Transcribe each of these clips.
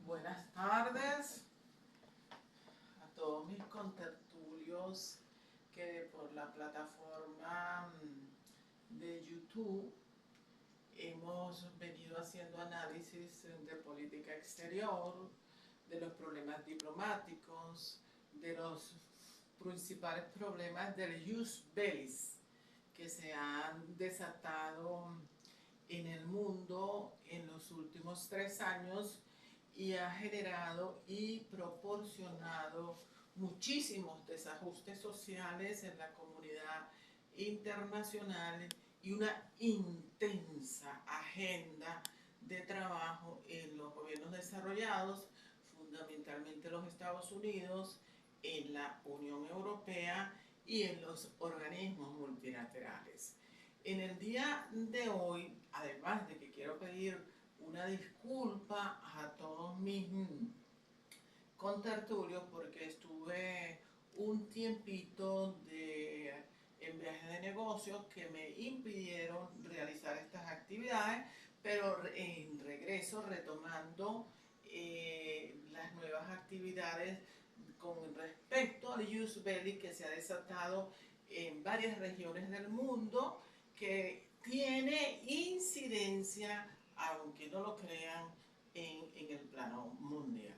Buenas tardes a todos mis contertulios que por la plataforma de YouTube hemos venido haciendo análisis de política exterior, de los problemas diplomáticos, de los principales problemas del ius belli que se han desatado en el mundo en los últimos 3 años y ha generado y proporcionado muchísimos desajustes sociales en la comunidad internacional y una intensa agenda de trabajo en los gobiernos desarrollados, fundamentalmente los Estados Unidos, en la Unión Europea y en los organismos multilaterales. En el día de hoy, además de que quiero pedir una disculpa a todos mis contertulios porque estuve un tiempito en viaje de negocios que me impidieron realizar estas actividades, pero en regreso retomando las nuevas actividades con respecto al ius belli que se ha desatado en varias regiones del mundo, que tiene incidencia, aunque no lo crean, en el plano mundial.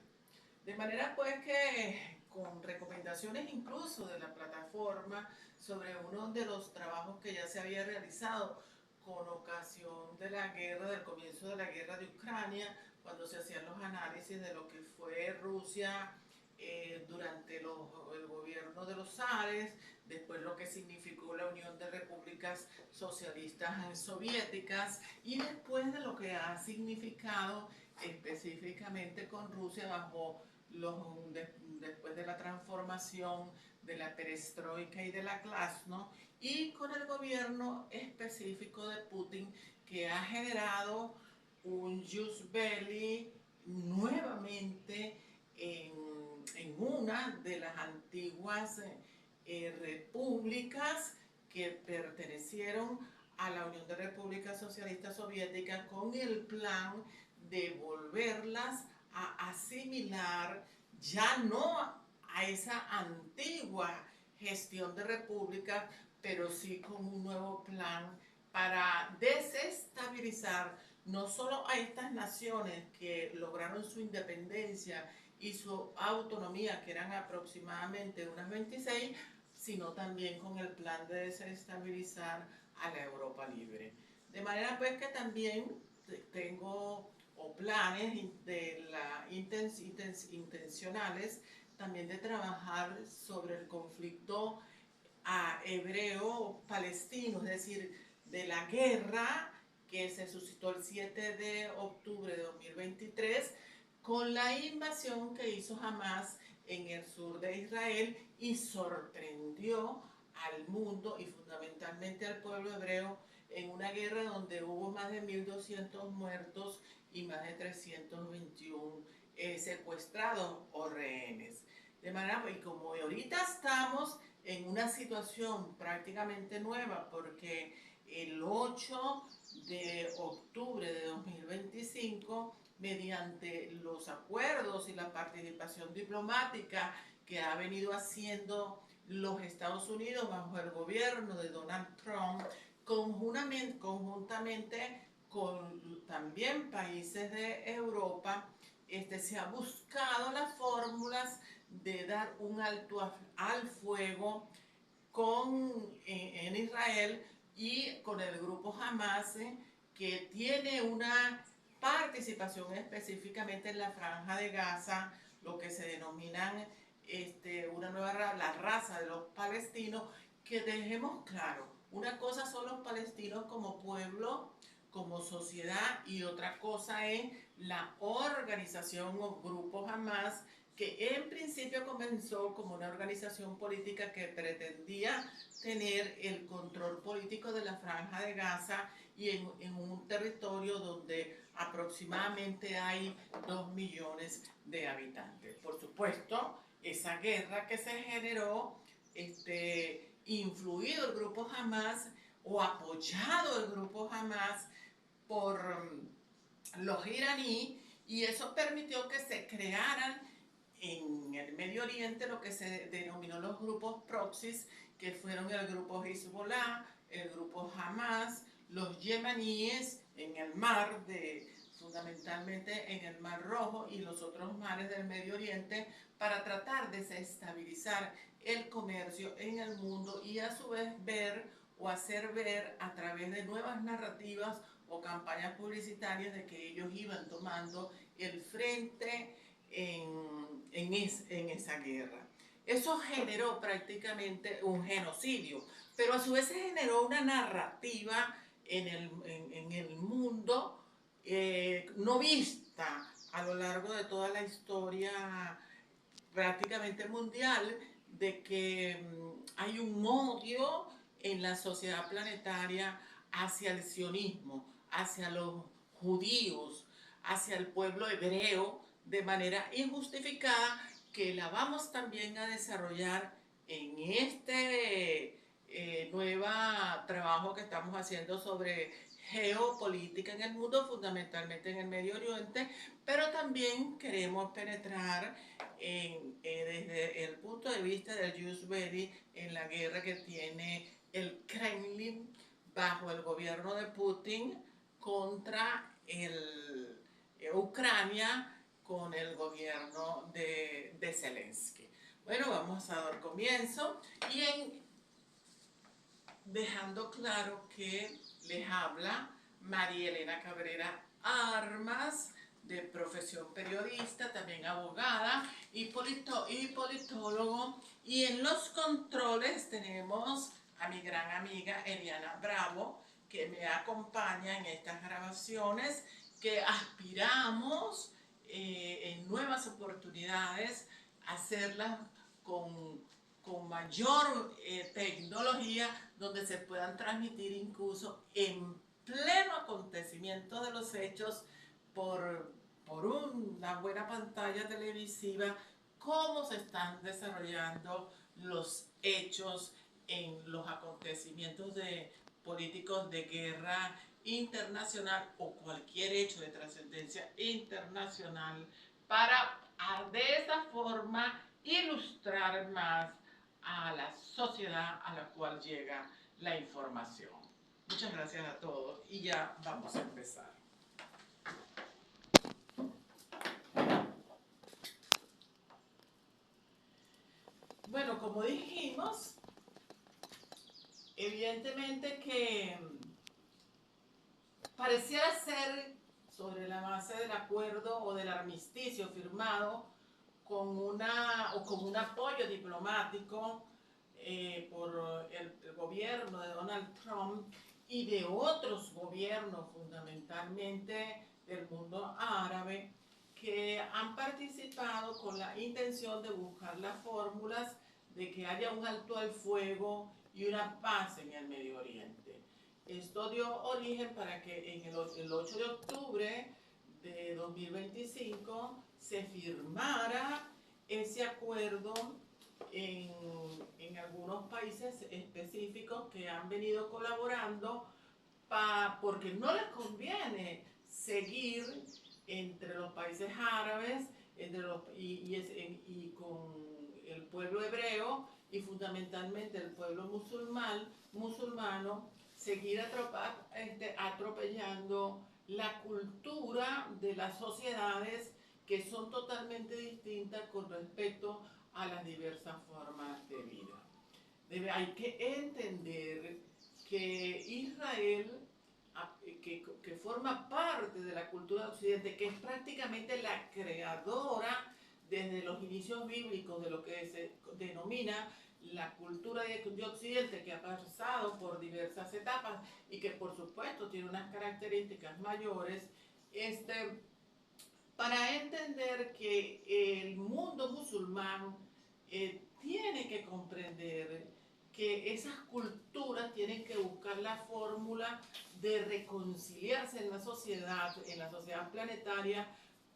De manera pues que con recomendaciones incluso de la plataforma sobre uno de los trabajos que ya se había realizado con ocasión de la guerra, del comienzo de la guerra de Ucrania, cuando se hacían los análisis de lo que fue Rusia durante el gobierno de los zares, después lo que significó la Unión de Repúblicas Socialistas Soviéticas y después de lo que ha significado específicamente con Rusia bajo después de la transformación de la perestroika y de la glasnost, y con el gobierno específico de Putin, que ha generado un ius belli nuevamente en una de las antiguas repúblicas que pertenecieron a la Unión de Repúblicas Socialistas Soviéticas, con el plan de volverlas a asimilar ya no a esa antigua gestión de república, pero sí con un nuevo plan para desestabilizar no solo a estas naciones que lograron su independencia y su autonomía, que eran aproximadamente unas 26, sino también con el plan de desestabilizar a la Europa libre. De manera pues que también tengo planes intencionales también de trabajar sobre el conflicto hebreo-palestino, es decir, de la guerra que se suscitó el 7 de octubre de 2023 con la invasión que hizo Hamas en el sur de Israel y sorprendió al mundo y fundamentalmente al pueblo hebreo en una guerra donde hubo más de 1.200 muertos y más de 321 secuestrados o rehenes. De manera, y como ahorita estamos en una situación prácticamente nueva, porque el 8 de octubre de 2025, mediante los acuerdos y la participación diplomática que ha venido haciendo los Estados Unidos bajo el gobierno de Donald Trump, conjuntamente con también países de Europa, se ha buscado las fórmulas de dar un alto al fuego en Israel y con el grupo Hamas, que tiene una participación específicamente en la franja de Gaza, lo que se denominan una nueva la raza de los palestinos, que dejemos claro, una cosa son los palestinos como pueblo, como sociedad, y otra cosa es la organización o grupo Hamas, que en principio comenzó como una organización política que pretendía tener el control político de la franja de Gaza y en un territorio donde aproximadamente hay 2 millones de habitantes. Por supuesto, esa guerra que se generó, influido el grupo Hamas o apoyado el grupo Hamas por los iraníes, Y eso permitió que se crearan en el Medio Oriente lo que se denominó los grupos proxies, que fueron el grupo Hezbollah, el grupo Hamas, los yemaníes en el mar, fundamentalmente en el Mar Rojo y los otros mares del Medio Oriente, para tratar de desestabilizar el comercio en el mundo y a su vez ver o hacer ver a través de nuevas narrativas o campañas publicitarias de que ellos iban tomando el frente en esa guerra. Eso generó prácticamente un genocidio, pero a su vez se generó una narrativa en el mundo no vista a lo largo de toda la historia prácticamente mundial, de que hay un odio en la sociedad planetaria hacia el sionismo, hacia los judíos, hacia el pueblo hebreo, de manera injustificada, que la vamos también a desarrollar en este nuevo trabajo que estamos haciendo sobre geopolítica en el mundo, fundamentalmente en el Medio Oriente, pero también queremos penetrar desde el punto de vista del Jus Belli en la guerra que tiene el Kremlin bajo el gobierno de Putin contra Ucrania con el gobierno de Zelensky. Bueno, vamos a dar comienzo y dejando claro que les habla María Elena Cabrera Armas, de profesión periodista, también abogada y politólogo. Y en los controles tenemos a mi gran amiga Eliana Bravo, que me acompaña en estas grabaciones, que aspiramos en nuevas oportunidades a hacerlas con mayor tecnología, donde se puedan transmitir incluso en pleno acontecimiento de los hechos por una buena pantalla televisiva, cómo se están desarrollando los hechos en los acontecimientos políticos de guerra internacional o cualquier hecho de trascendencia internacional, para de esa forma ilustrar más a la sociedad a la cual llega la información. Muchas gracias a todos y ya vamos a empezar. Bueno, como dijimos, evidentemente que pareciera ser sobre la base del acuerdo o del armisticio firmado con un apoyo diplomático por el gobierno de Donald Trump y de otros gobiernos, fundamentalmente del mundo árabe, que han participado con la intención de buscar las fórmulas de que haya un alto al fuego y una paz en el Medio Oriente. Esto dio origen para que el 8 de octubre de 2025 se firmara ese acuerdo en algunos países específicos que han venido colaborando porque no les conviene seguir entre los países árabes y con el pueblo hebreo y fundamentalmente el pueblo musulmano, seguir atropellando la cultura de las sociedades que son totalmente distintas con respecto a las diversas formas de vida. Hay que entender que Israel, que forma parte de la cultura de Occidente, que es prácticamente la creadora desde los inicios bíblicos de lo que se denomina la cultura de Occidente, que ha pasado por diversas etapas y que por supuesto tiene unas características mayores, para entender que el mundo musulmán tiene que comprender que esas culturas tienen que buscar la fórmula de reconciliarse en la sociedad planetaria,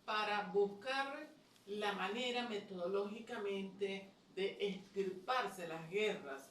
para buscar la manera metodológicamente de extirparse las guerras,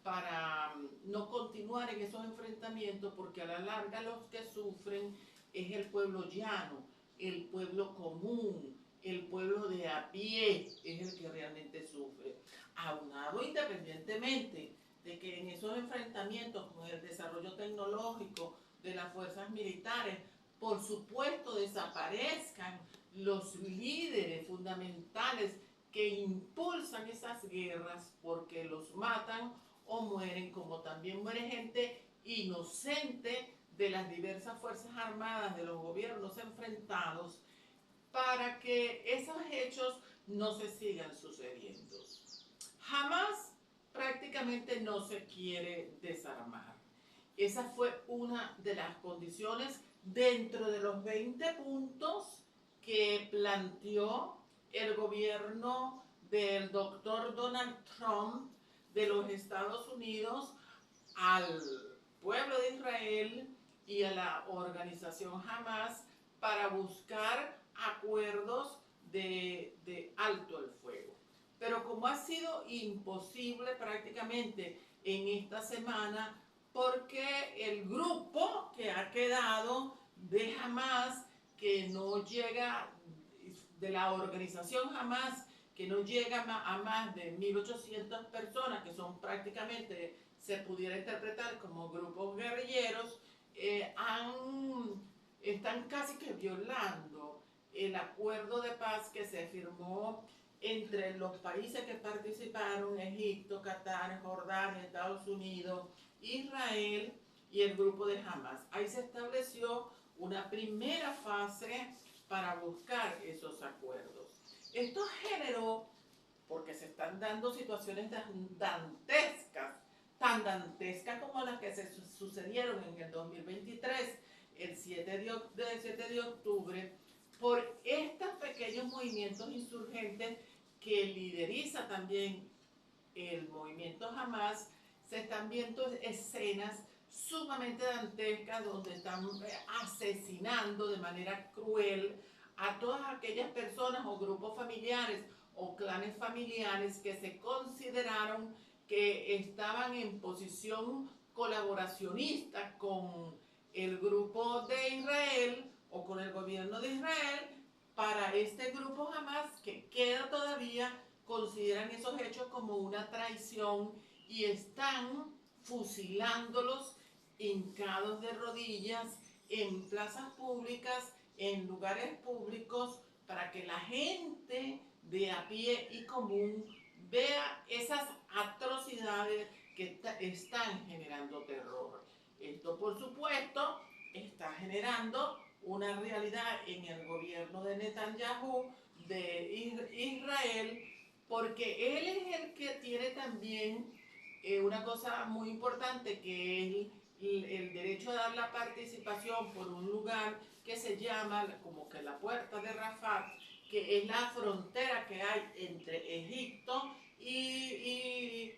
para no continuar en esos enfrentamientos, porque a la larga los que sufren es el pueblo llano, el pueblo común, el pueblo de a pie es el que realmente sufre. Aunado independientemente de que en esos enfrentamientos con el desarrollo tecnológico de las fuerzas militares, por supuesto desaparezcan los líderes fundamentales que impulsan esas guerras porque los matan o mueren, como también muere gente inocente de las diversas fuerzas armadas de los gobiernos enfrentados, para que esos hechos no se sigan sucediendo. Jamás prácticamente no se quiere desarmar. Esa fue una de las condiciones dentro de los 20 puntos que planteó el gobierno del doctor Donald Trump de los Estados Unidos al pueblo de Israel y a la organización Hamas para buscar acuerdos de alto el fuego. Pero como ha sido imposible prácticamente en esta semana, porque el grupo que ha quedado de Hamas, que no llega, de la organización Hamas, que no llega a más de 1.800 personas, que son prácticamente, se pudiera interpretar como grupos guerrilleros, están casi que violando el acuerdo de paz que se firmó entre los países que participaron: Egipto, Qatar, Jordania, Estados Unidos, Israel y el grupo de Hamas. Ahí se estableció una primera fase para buscar esos acuerdos. Esto generó, porque se están dando situaciones dantescas, tan dantescas como las que se sucedieron en el 2023, el 7 de octubre, por estos pequeños movimientos insurgentes que lideriza también el movimiento Hamas. Se están viendo escenas sumamente dantescas donde están asesinando de manera cruel a todas aquellas personas o grupos familiares o clanes familiares que se consideraron que estaban en posición colaboracionista con el grupo de Israel o con el gobierno de Israel. Para este grupo Hamas, que queda todavía, consideran esos hechos como una traición y están fusilándolos hincados de rodillas en plazas públicas, en lugares públicos, para que la gente de a pie y común vea esas atrocidades que están generando terror. Esto, por supuesto, está generando una realidad en el gobierno de Netanyahu de Israel, porque él es el que tiene también una cosa muy importante, que es el derecho a dar la participación por un lugar que se llama como que la puerta de Rafah, que es la frontera que hay entre Egipto y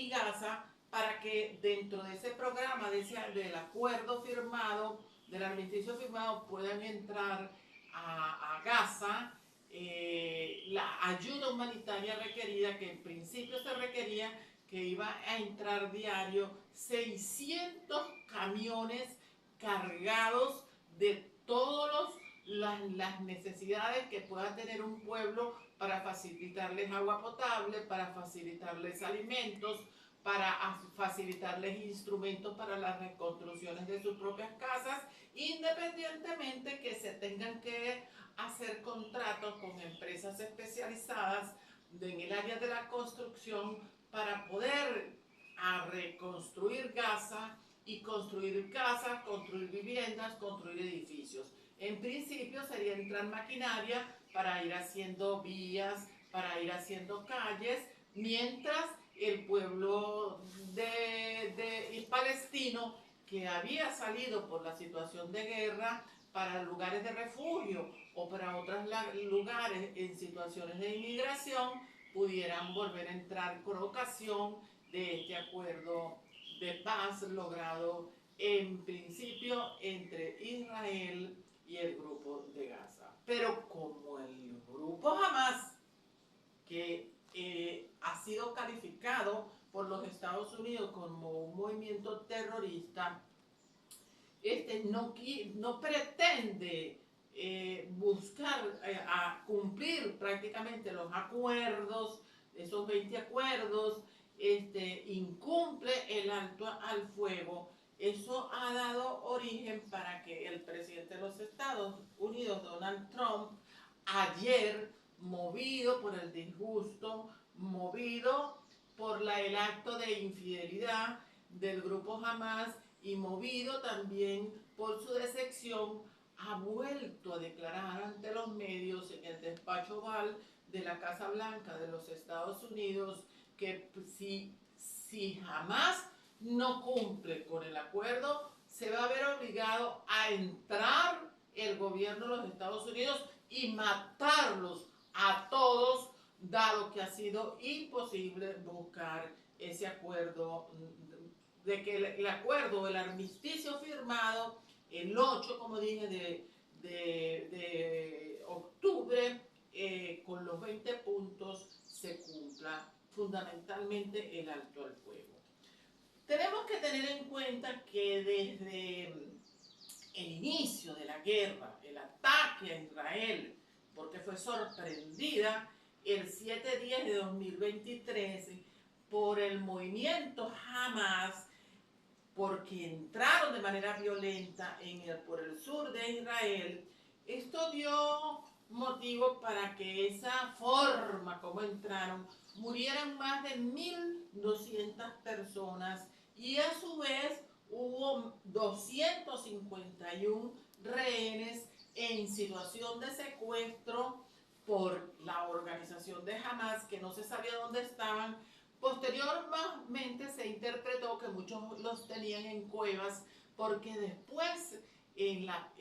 Gaza, para que dentro de ese programa, del acuerdo firmado, del armisticio firmado, puedan entrar a Gaza la ayuda humanitaria requerida, que en principio se requería que iba a entrar diario 600 camiones cargados de todas las necesidades que pueda tener un pueblo, para facilitarles agua potable, para facilitarles alimentos, para facilitarles instrumentos para las reconstrucciones de sus propias casas, independientemente que se tengan que hacer contratos con empresas especializadas en el área de la construcción para poder reconstruir Gaza y construir casas, construir viviendas, construir edificios. En principio sería entrar maquinaria para ir haciendo vías, para ir haciendo calles, mientras el pueblo palestino, que había salido por la situación de guerra para lugares de refugio o para otros lugares en situaciones de inmigración, pudieran volver a entrar con ocasión de este acuerdo de paz logrado en principio entre Israel y el grupo de Gaza. Pero como el grupo Hamas, que ha sido calificado por los Estados Unidos como un movimiento terrorista, no pretende buscar a cumplir prácticamente los acuerdos, esos 20 acuerdos, incumple el alto al fuego. Eso ha dado origen para que el presidente de los Estados Unidos, Donald Trump, ayer, movido por el disgusto, movido por el acto de infidelidad del grupo Hamas y movido también por su decepción, ha vuelto a declarar ante los medios en el despacho Oval de la Casa Blanca de los Estados Unidos que si Hamas no cumple con el acuerdo, se va a ver obligado a entrar el gobierno de los Estados Unidos y matarlos a todos, dado que ha sido imposible buscar ese acuerdo, de que el acuerdo, el armisticio firmado el 8, como dije, de octubre, con los 20 puntos, se cumpla fundamentalmente el alto al fuego. Tenemos que tener en cuenta que desde el inicio de la guerra, el ataque a Israel, porque fue sorprendida el 7/10 de 2023 por el movimiento Hamas, porque entraron de manera violenta por el sur de Israel, esto dio motivo para que esa forma como entraron murieran más de 1.200 personas y a su vez hubo 251 rehenes en situación de secuestro por la organización de Hamas, que no se sabía dónde estaban. Posteriormente se interpretó que muchos los tenían en cuevas porque después en la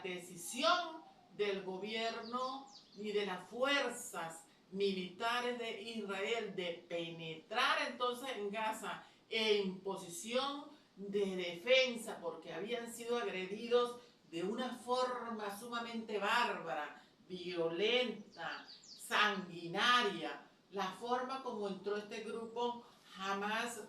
decisión del gobierno y de las fuerzas militares de Israel de penetrar entonces en Gaza en posición de defensa porque habían sido agredidos de una forma sumamente bárbara, violenta, sanguinaria. La forma como entró este grupo jamás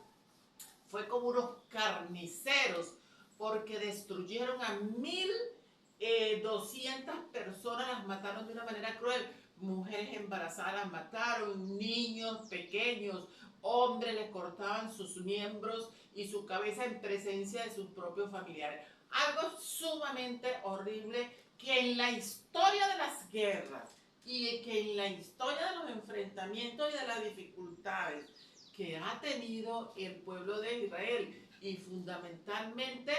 fue como unos carniceros, porque destruyeron a 1.200 personas, las mataron de una manera cruel. Mujeres embarazadas las mataron, niños pequeños, hombres les cortaban sus miembros y su cabeza en presencia de sus propios familiares. Algo sumamente horrible que en la historia de las guerras y que en la historia de los enfrentamientos y de las dificultades que ha tenido el pueblo de Israel y fundamentalmente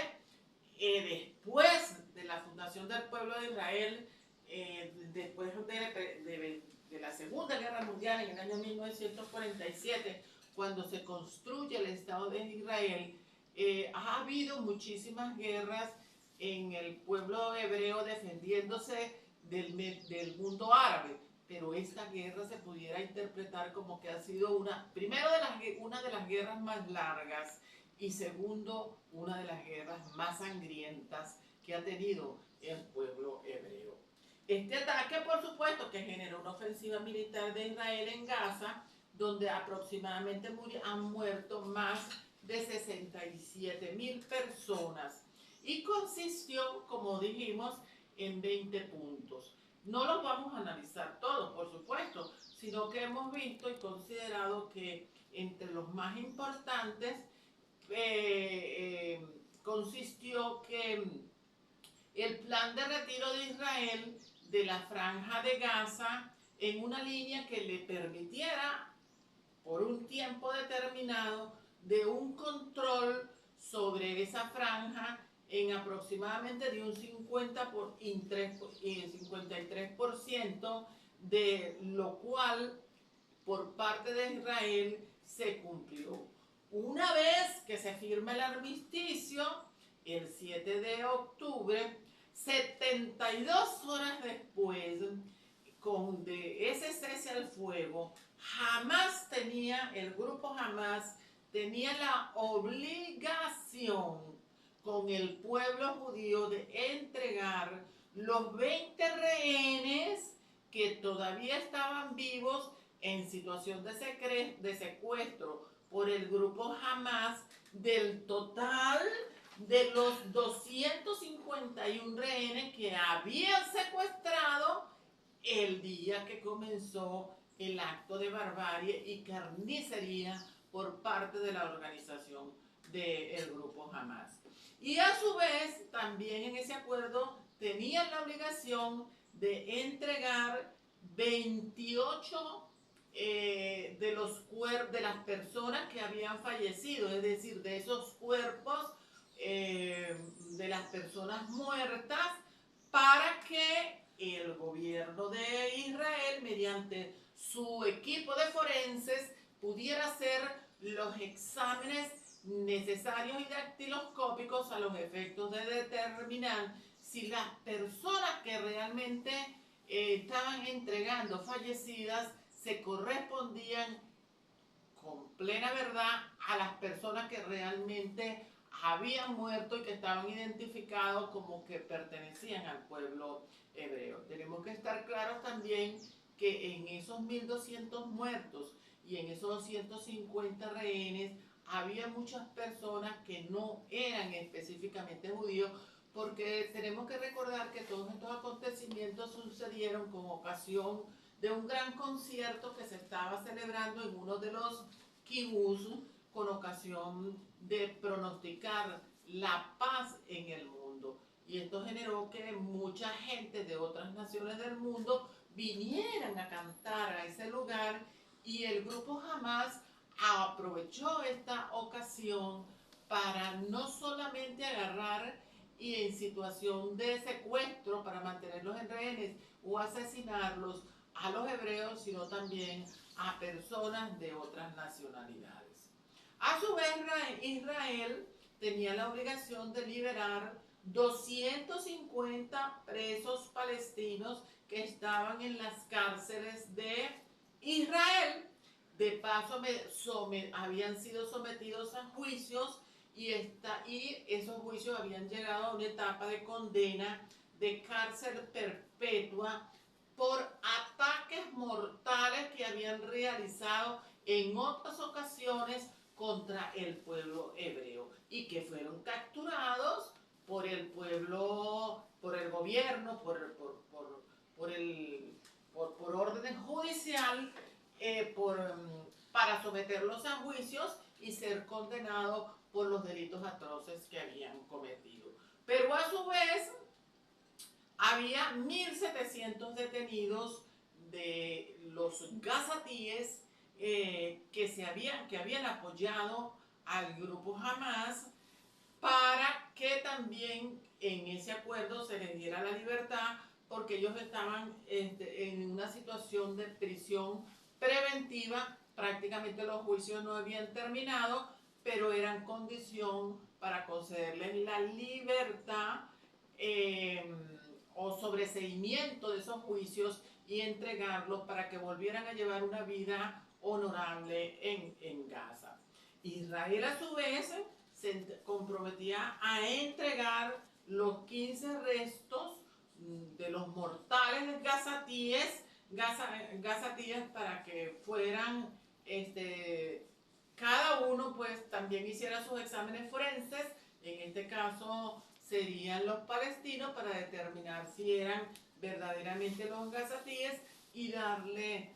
después de la fundación del pueblo de Israel, después de la Segunda Guerra Mundial en el año 1947, cuando se construye el Estado de Israel, ha habido muchísimas guerras en el pueblo hebreo defendiéndose del mundo árabe, pero esta guerra se pudiera interpretar como que ha sido una de las guerras más largas y segundo, una de las guerras más sangrientas que ha tenido el pueblo hebreo. Este ataque, por supuesto, que generó una ofensiva militar de Israel en Gaza, donde aproximadamente han muerto más de 67.000 personas y consistió, como dijimos, en 20 puntos. No los vamos a analizar todos, por supuesto, sino que hemos visto y considerado que entre los más importantes consistió que el plan de retiro de Israel de la franja de Gaza en una línea que le permitiera por un tiempo determinado de un control sobre esa franja en aproximadamente de un 53%, de lo cual por parte de Israel se cumplió. Una vez que se firma el armisticio, el 7 de octubre, 72 horas después, de ese cese al fuego, el grupo Hamas tenía la obligación con el pueblo judío de entregar los 20 rehenes que todavía estaban vivos en situación de secuestro por el grupo Hamas, del total de los 251 rehenes que habían secuestrado el día que comenzó el acto de barbarie y carnicería por parte de la organización del grupo Hamas. Y a su vez, también en ese acuerdo tenían la obligación de entregar 28 de las personas que habían fallecido, es decir, de esos cuerpos de las personas muertas, para que el gobierno de Israel, mediante su equipo de forenses, pudiera hacer los exámenes necesarios y dactiloscópicos a los efectos de determinar si las personas que realmente estaban entregando fallecidas se correspondían con plena verdad a las personas que realmente habían muerto y que estaban identificados como que pertenecían al pueblo hebreo. Tenemos que estar claros también que en esos 1.200 muertos y en esos 250 rehenes había muchas personas que no eran específicamente judíos, porque tenemos que recordar que todos estos acontecimientos sucedieron con ocasión de un gran concierto que se estaba celebrando en uno de los kibbutz con ocasión de pronosticar la paz en el mundo. Y esto generó que mucha gente de otras naciones del mundo vinieran a cantar a ese lugar, y el grupo Hamas aprovechó esta ocasión para no solamente agarrar y en situación de secuestro para mantenerlos en rehenes o asesinarlos a los hebreos, sino también a personas de otras nacionalidades. A su vez, Israel tenía la obligación de liberar 250 presos palestinos que estaban en las cárceles de Israel. De paso, habían sido sometidos a juicios y esos juicios habían llegado a una etapa de condena de cárcel perpetua por ataques mortales que habían realizado en otras ocasiones contra el pueblo hebreo y que fueron capturados por el pueblo, por el gobierno, por orden judicial, para someterlos a juicios y ser condenados por los delitos atroces que habían cometido. Pero a su vez, había 1.700 detenidos de los gazatíes que habían apoyado al grupo Hamas, para que también en ese acuerdo se les diera la libertad, porque ellos estaban en una situación de prisión preventiva. Prácticamente los juicios no habían terminado, pero eran condición para concederles la libertad o sobreseimiento de esos juicios y entregarlos para que volvieran a llevar una vida honorable en Gaza. Israel, a su vez, se comprometía a entregar los 15 restos de los mortales gazatíes para que fueran, cada uno pues también hiciera sus exámenes forenses. En este caso serían los palestinos, para determinar si eran verdaderamente los gazatíes y darle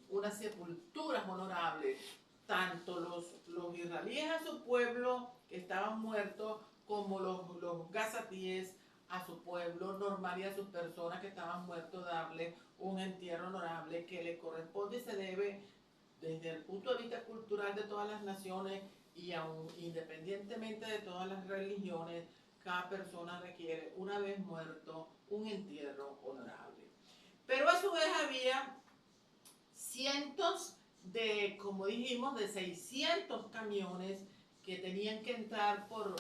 unas sepulturas honorables, tanto los israelíes a su pueblo que estaban muertos, como los gazatíes a su pueblo normal y a sus personas que estaban muertos, darle un entierro honorable que le corresponde y se debe desde el punto de vista cultural de todas las naciones, y aún independientemente de todas las religiones, cada persona requiere, una vez muerto, un entierro honorable. Pero a su vez había cientos de, como dijimos, de 600 camiones que tenían que entrar por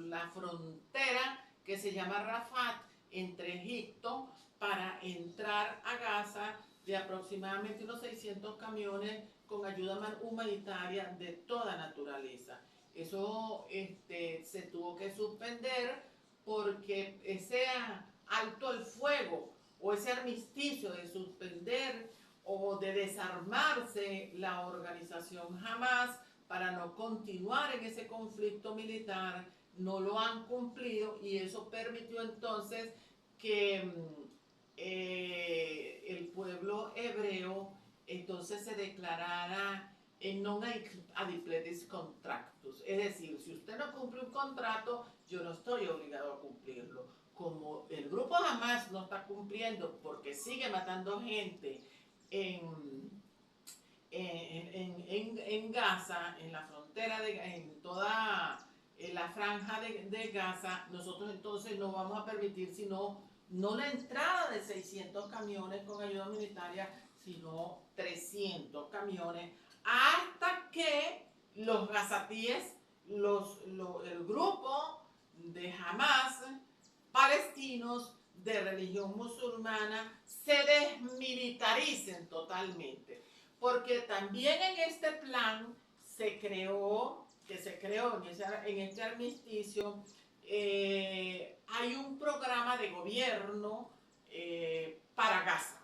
la frontera que se llama Rafat, entre Egipto, para entrar a Gaza, de aproximadamente unos 600 camiones con ayuda humanitaria de toda naturaleza. Eso se tuvo que suspender porque ese alto el fuego o ese armisticio de suspender o de desarmarse la organización Hamas para no continuar en ese conflicto militar, no lo han cumplido y eso permitió entonces que el pueblo hebreo entonces se declarara en non adipletis contractus. Es decir, si usted no cumple un contrato, yo no estoy obligado a cumplirlo. Como el grupo Hamas no está cumpliendo porque sigue matando gente en, en Gaza, en la frontera, en toda la franja de Gaza, nosotros entonces no vamos a permitir sino no la entrada de 600 camiones con ayuda humanitaria, sino 300 camiones, hasta que los gazatíes, el grupo de Hamas, palestinos de religión musulmana, se desmilitaricen totalmente. Porque también en este plan se creó en este armisticio, hay un programa de gobierno para Gaza,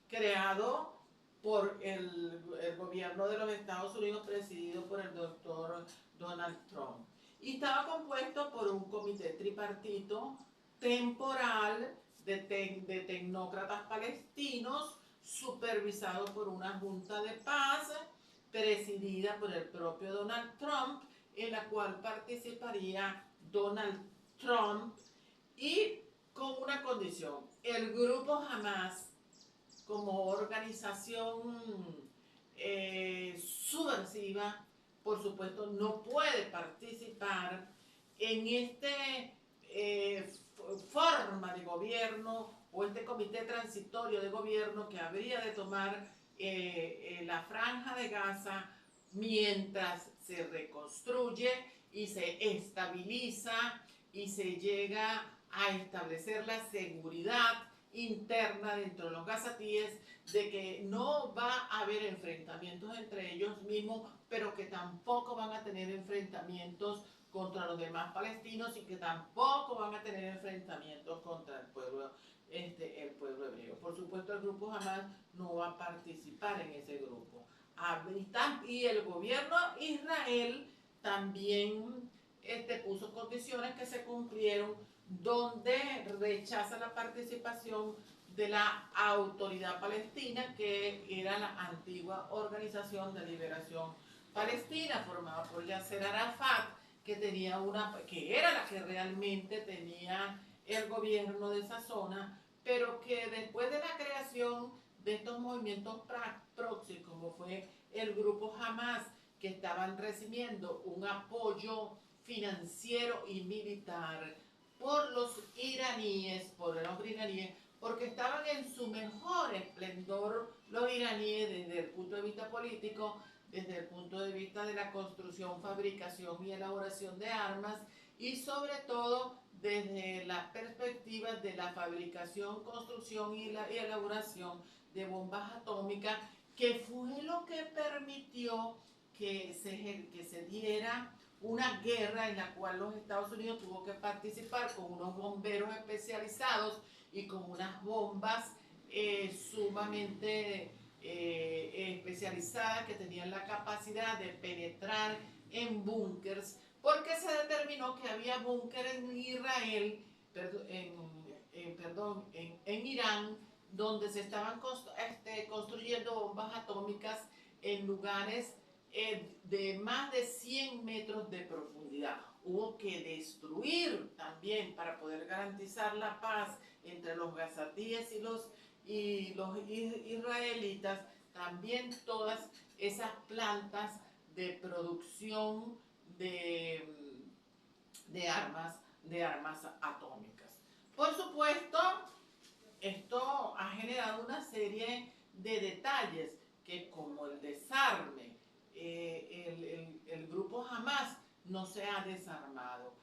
creado por el gobierno de los Estados Unidos, presidido por el doctor Donald Trump. Y estaba compuesto por un comité tripartito temporal de tecnócratas palestinos, supervisado por una junta de paz presidida por el propio Donald Trump, en la cual participaría Donald Trump y con una condición: el grupo Hamas, como organización subversiva, por supuesto, no puede participar en este forma de gobierno o este comité transitorio de gobierno que habría de tomar la franja de Gaza mientras se reconstruye y se estabiliza y se llega a establecer la seguridad interna dentro de los gazatíes, de que no va a haber enfrentamientos entre ellos mismos, pero que tampoco van a tener enfrentamientos contra los demás palestinos y que tampoco van a tener enfrentamientos contra el pueblo hebreo. Por supuesto, el grupo Hamas no va a participar en ese grupo. Y el gobierno de Israel también puso condiciones que se cumplieron, donde rechaza la participación de la Autoridad Palestina, que era la antigua Organización de Liberación Palestina, formada por Yasser Arafat, que era la que realmente tenía el gobierno de esa zona, pero que después de la creación de estos movimientos próximos, como fue el grupo Hamas, que estaban recibiendo un apoyo financiero y militar por los iraníes, porque estaban en su mejor esplendor los iraníes desde el punto de vista político, desde el punto de vista de la construcción, fabricación y elaboración de armas, y sobre todo desde las perspectivas de la fabricación, construcción y elaboración de bombas atómicas, que fue lo que permitió que se diera una guerra en la cual los Estados Unidos tuvo que participar con unos bomberos especializados y con unas bombas sumamente especializadas, que tenían la capacidad de penetrar en búnkers, porque se determinó que había búnkeres en Israel, en Irán, donde se estaban construyendo bombas atómicas en lugares de más de 100 metros de profundidad. Hubo que destruir también, para poder garantizar la paz entre los gazatíes y los israelitas, también todas esas plantas de producción de armas atómicas. Por supuesto, esto ha generado una serie de detalles que, como el desarme, el grupo Hamas no se ha desarmado,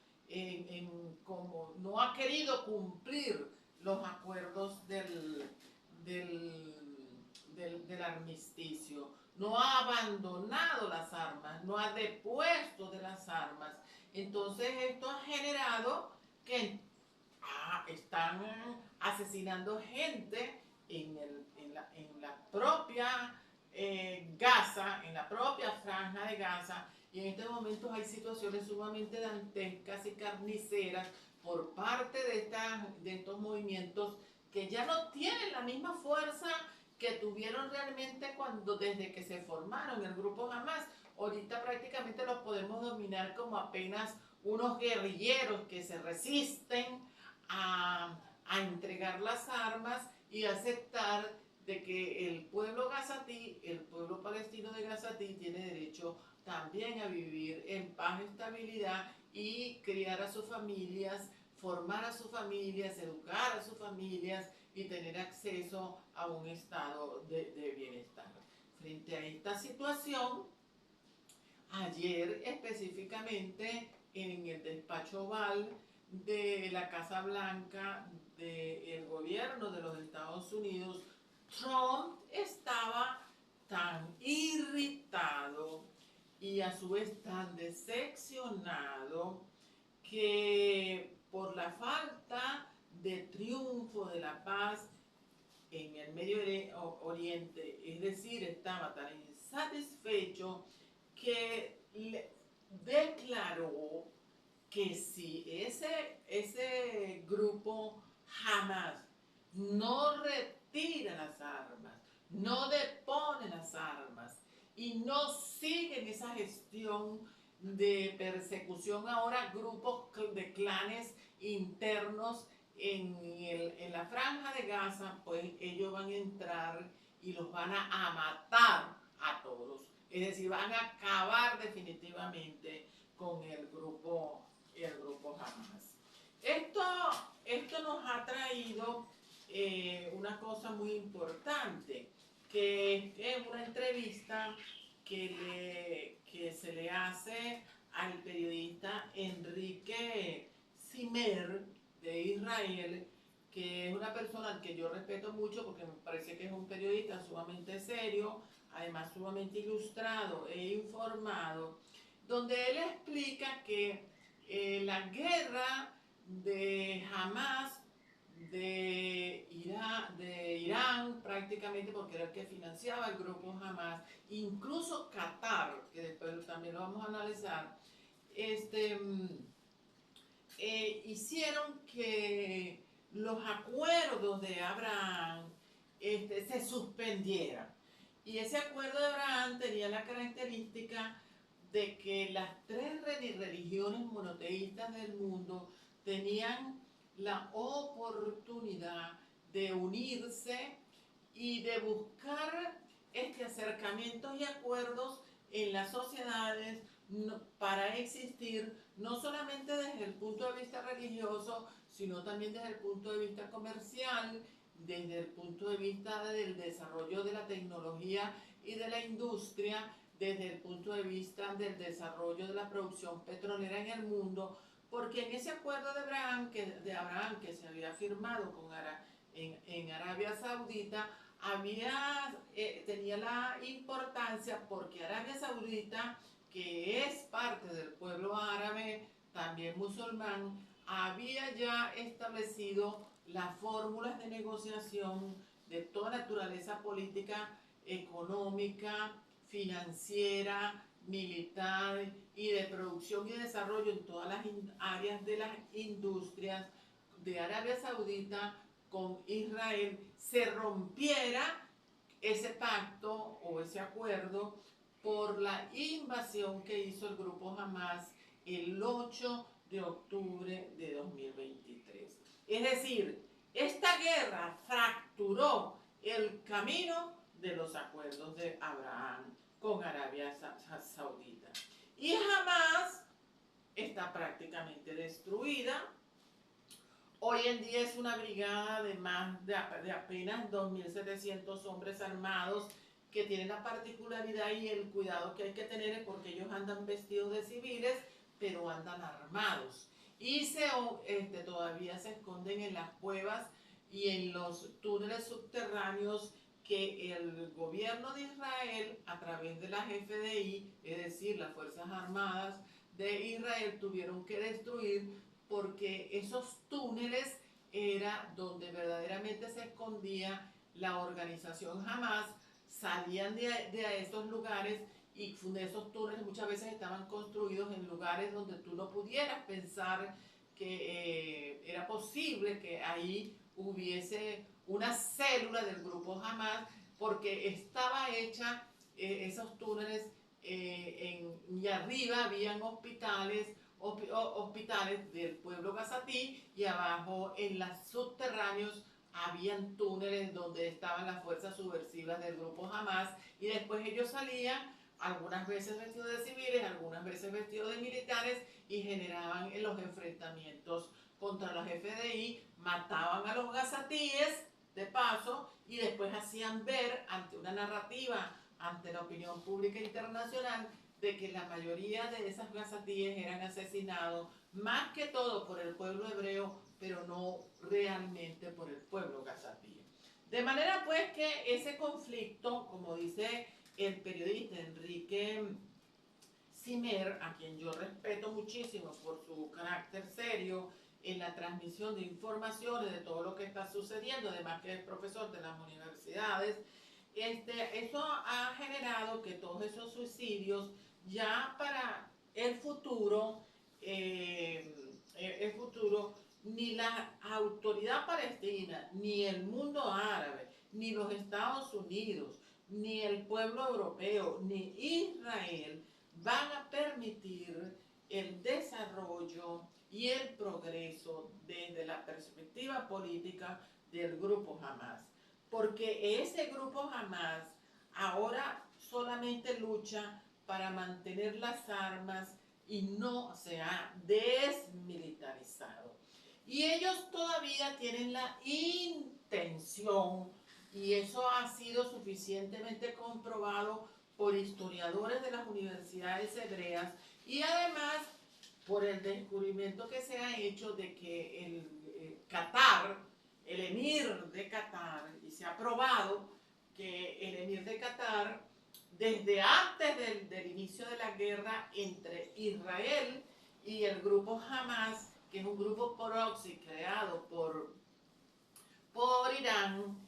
como no ha querido cumplir los acuerdos del armisticio, no ha abandonado las armas, no ha depuesto de las armas. Entonces esto ha generado que están asesinando gente en la propia Gaza, en la propia franja de Gaza, y en estos momentos hay situaciones sumamente dantescas y carniceras por parte de estos movimientos que ya no tienen la misma fuerza que tuvieron realmente desde que se formaron el grupo Hamas. Ahorita prácticamente los podemos dominar como apenas unos guerrilleros que se resisten a entregar las armas y aceptar de que el pueblo gazatí, el pueblo palestino de Gazatí, tiene derecho también a vivir en paz y estabilidad y criar a sus familias, formar a sus familias, educar a sus familias y tener acceso a un estado de bienestar. Frente a esta situación, ayer específicamente en el despacho oval de la Casa Blanca del gobierno de los Estados Unidos, Trump estaba tan irritado y a su vez tan decepcionado que por la falta de triunfo de la paz en el Medio Oriente, es decir, estaba tan insatisfecho que declaró que si ese grupo jamás no retira las armas, no depone las armas y no sigue esa gestión de persecución ahora grupos de clanes internos en la franja de Gaza, pues ellos van a entrar y los van a matar a todos. Es decir, van a acabar definitivamente con el grupo Hamas. Esto nos ha traído una cosa muy importante, que es una entrevista que se le hace al periodista Enrique Simer de Israel, que es una persona al que yo respeto mucho porque me parece que es un periodista sumamente serio, además sumamente ilustrado e informado, donde él explica que la guerra de Hamas de Irán prácticamente, porque era el que financiaba el grupo Hamas, incluso Qatar, que después también lo vamos a analizar, hicieron que los acuerdos de Abraham se suspendieran. Y ese acuerdo de Abraham tenía la característica de que las tres religiones monoteístas del mundo tenían la oportunidad de unirse y de buscar acercamientos y acuerdos en las sociedades para existir, no solamente desde el punto de vista religioso, sino también desde el punto de vista comercial, desde el punto de vista del desarrollo de la tecnología y de la industria, desde el punto de vista del desarrollo de la producción petrolera en el mundo, porque en ese acuerdo de Abraham que se había firmado en Arabia Saudita, tenía la importancia porque Arabia Saudita, que es parte del pueblo árabe, también musulmán, había ya establecido las fórmulas de negociación de toda naturaleza política, económica, financiera, militar y de producción y desarrollo en todas las áreas de las industrias de Arabia Saudita con Israel, se rompiera ese pacto o ese acuerdo por la invasión que hizo el grupo Hamas el 8 de octubre de 2023. Es decir, esta guerra fracturó el camino de los acuerdos de Abraham con Arabia Saudita. Y Hamas está prácticamente destruida. Hoy en día es una brigada de apenas 2.700 hombres armados que tienen la particularidad y el cuidado que hay que tener es porque ellos andan vestidos de civiles, pero andan armados. Y todavía se esconden en las cuevas y en los túneles subterráneos que el gobierno de Israel, a través de las FDI, es decir, las Fuerzas Armadas de Israel, tuvieron que destruir porque esos túneles era donde verdaderamente se escondía la organización Hamas, salían de esos lugares y esos túneles muchas veces estaban construidos en lugares donde tú no pudieras pensar que era posible que ahí hubiese una célula del grupo Hamas, porque estaba hecha esos túneles y arriba habían hospitales del pueblo gazatí, y abajo en los subterráneos habían túneles donde estaban las fuerzas subversivas del grupo Hamas, y después ellos salían algunas veces vestidos de civiles, algunas veces vestidos de militares, y generaban en los enfrentamientos contra los FDI, mataban a los gazatíes de paso, y después hacían ver ante una narrativa, ante la opinión pública internacional, de que la mayoría de esas gazatíes eran asesinados más que todo por el pueblo hebreo, pero no realmente por el pueblo gazatí. De manera pues que ese conflicto, como dice el periodista Enrique Simer, a quien yo respeto muchísimo por su carácter serio en la transmisión de informaciones de todo lo que está sucediendo, además que es profesor de las universidades, eso ha generado que todos esos suicidios ya para el futuro, ni la autoridad palestina, ni el mundo árabe, ni los Estados Unidos, ni el pueblo europeo, ni Israel van a permitir el desarrollo y el progreso desde la perspectiva política del grupo Hamas. Porque ese grupo Hamas ahora solamente lucha para mantener las armas y no se ha desmilitarizado. Y ellos todavía tienen la intención, y eso ha sido suficientemente comprobado por historiadores de las universidades hebreas, y además por el descubrimiento que se ha hecho de que Qatar, el emir de Qatar, y se ha probado que el emir de Qatar, desde antes del inicio de la guerra entre Israel y el grupo Hamas, que es un grupo proxy creado por Irán,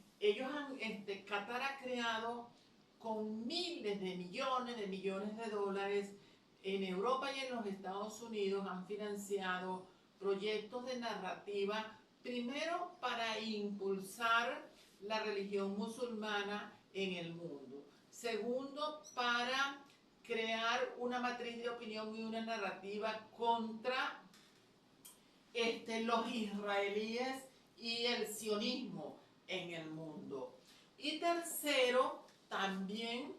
Qatar ha creado con miles de millones de dólares en Europa y en los Estados Unidos, han financiado proyectos de narrativa, primero para impulsar la religión musulmana en el mundo, segundo para crear una matriz de opinión y una narrativa contra los israelíes y el sionismo en el mundo. Y tercero, también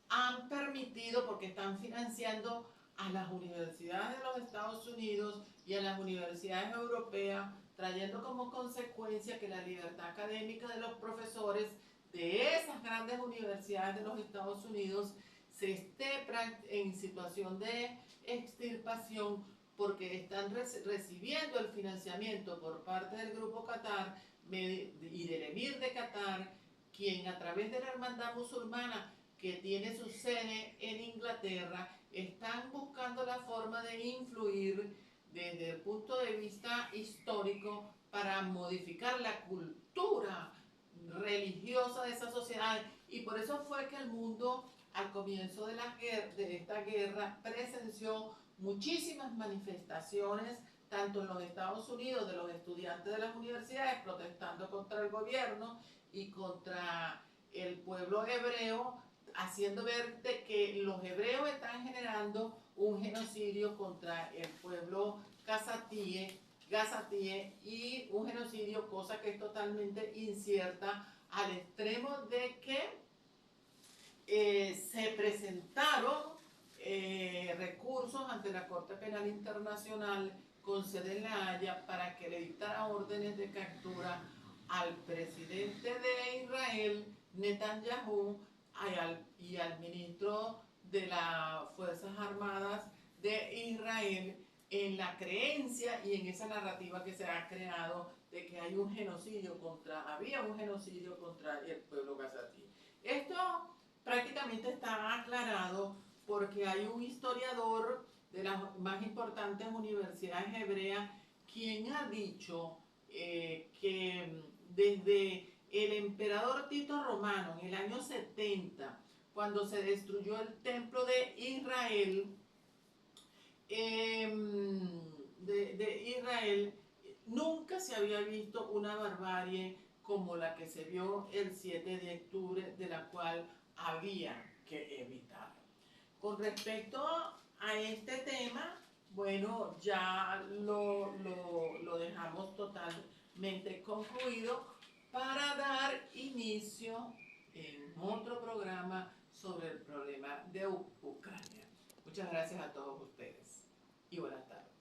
han permitido, porque están financiando a las universidades de los Estados Unidos y a las universidades europeas, trayendo como consecuencia que la libertad académica de los profesores de esas grandes universidades de los Estados Unidos se esté en situación de extirpación, porque están recibiendo el financiamiento por parte del Grupo Qatar y del Emir de Qatar, quien a través de la Hermandad Musulmana, que tiene su sede en Inglaterra, están buscando la forma de influir desde el punto de vista histórico para modificar la cultura religiosa de esa sociedad. Y por eso fue que el mundo, al comienzo de esta guerra, presenció muchísimas manifestaciones, tanto en los Estados Unidos, de los estudiantes de las universidades protestando contra el gobierno y contra el pueblo hebreo, haciendo ver de que los hebreos están generando un genocidio contra el pueblo gazatíe, y un genocidio, cosa que es totalmente incierta, al extremo de que se presentaron recursos ante la Corte Penal Internacional con sede en La Haya para que le dictara órdenes de captura al presidente de Israel, Netanyahu, y al ministro de las Fuerzas Armadas de Israel, en la creencia y en esa narrativa que se ha creado de que había un genocidio contra el pueblo gazatí. Esto prácticamente está aclarado porque hay un historiador de las más importantes universidades hebreas quien ha dicho que desde el emperador Tito Romano en el año 70, cuando se destruyó el templo de Israel, de Israel, nunca se había visto una barbarie como la que se vio el 7 de octubre, de la cual había que evitar. Con respecto a este tema, bueno, ya lo dejamos totalmente concluido para dar inicio en otro programa sobre el problema de Ucrania. Muchas gracias a todos ustedes y buenas tardes.